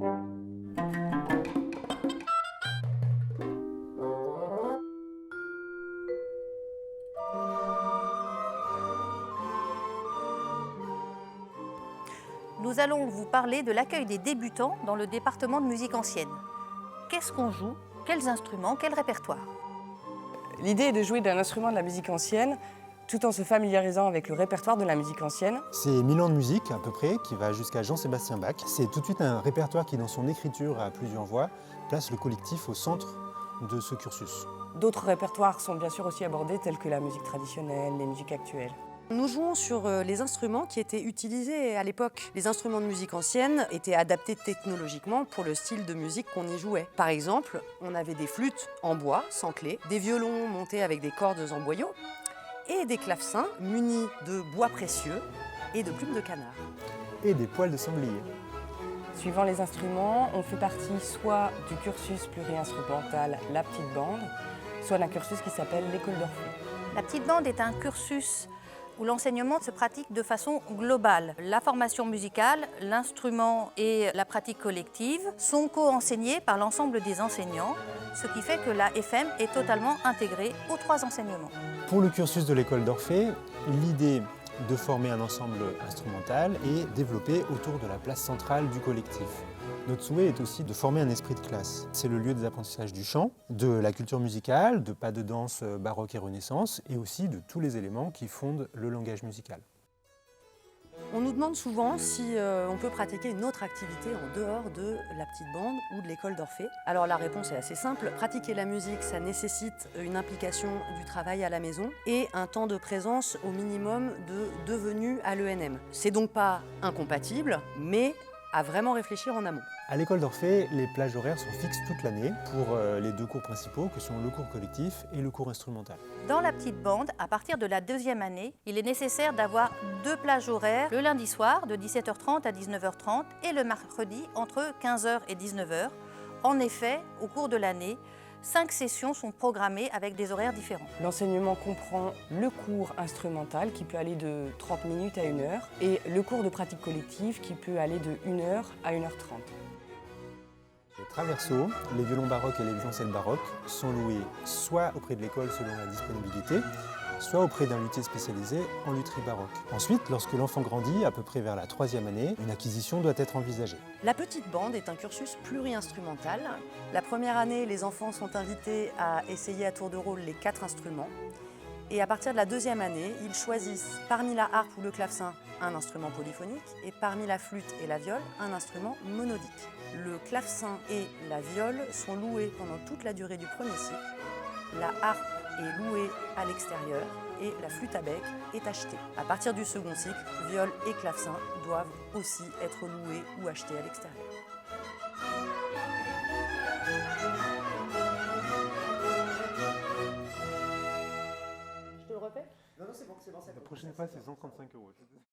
Nous allons vous parler de l'accueil des débutants dans le département de musique ancienne. Qu'est-ce qu'on joue? Quels instruments? Quel répertoire? L'idée est de jouer d'un instrument de la musique ancienne tout en se familiarisant avec le répertoire de la musique ancienne. C'est 1000 ans de musique à peu près, qui va jusqu'à Jean-Sébastien Bach. C'est tout de suite un répertoire qui, dans son écriture à plusieurs voix, place le collectif au centre de ce cursus. D'autres répertoires sont bien sûr aussi abordés, tels que la musique traditionnelle, les musiques actuelles. Nous jouons sur les instruments qui étaient utilisés à l'époque. Les instruments de musique ancienne étaient adaptés technologiquement pour le style de musique qu'on y jouait. Par exemple, on avait des flûtes en bois, sans clé, des violons montés avec des cordes en boyau et des clavecins munis de bois précieux et de plumes de canard. Et des poils de sanglier. Suivant les instruments, on fait partie soit du cursus pluri-instrumental La Petite Bande, soit d'un cursus qui s'appelle l'École d'Orphée. La petite bande est un cursus où l'enseignement se pratique de façon globale. La formation musicale, l'instrument et la pratique collective sont co-enseignés par l'ensemble des enseignants, ce qui fait que la FM est totalement intégrée aux 3 enseignements. Pour le cursus de l'École d'Orphée, l'idée de former un ensemble instrumental est développée autour de la place centrale du collectif. Notre souhait est aussi de former un esprit de classe. C'est le lieu des apprentissages du chant, de la culture musicale, de pas de danse baroque et renaissance, et aussi de tous les éléments qui fondent le langage musical. On nous demande souvent si on peut pratiquer une autre activité en dehors de la petite bande ou de l'école d'Orphée. Alors la réponse est assez simple. Pratiquer la musique, ça nécessite une implication du travail à la maison et un temps de présence au minimum de 2 venues à l'ENM. C'est donc pas incompatible, mais à vraiment réfléchir en amont. À l'école d'Orphée, les plages horaires sont fixes toute l'année pour les 2 cours principaux que sont le cours collectif et le cours instrumental. Dans la petite bande, à partir de la 2e année, il est nécessaire d'avoir 2 plages horaires le lundi soir de 17h30 à 19h30 et le mercredi entre 15h et 19h. En effet, au cours de l'année, 5 sessions sont programmées avec des horaires différents. L'enseignement comprend le cours instrumental qui peut aller de 30 minutes à 1 heure et le cours de pratique collective qui peut aller de 1 heure à 1h30. Les traversos, les violons baroques et les violoncelles baroques sont loués soit auprès de l'école selon la disponibilité, soit auprès d'un luthier spécialisé en lutherie baroque. Ensuite, lorsque l'enfant grandit, à peu près vers la 3e année, une acquisition doit être envisagée. La petite bande est un cursus pluri-instrumental. La première année, les enfants sont invités à essayer à tour de rôle les 4 instruments. Et à partir de la 2e année, ils choisissent parmi la harpe ou le clavecin un instrument polyphonique et parmi la flûte et la viole un instrument monodique. Le clavecin et la viole sont loués pendant toute la durée du premier cycle. La harpe est louée à l'extérieur et la flûte à bec est achetée. À partir du second cycle, viole et clavecin doivent aussi être loués ou achetés à l'extérieur. Je te le refais? Non, c'est bon, c'est bon. La prochaine fois, c'est 135 €.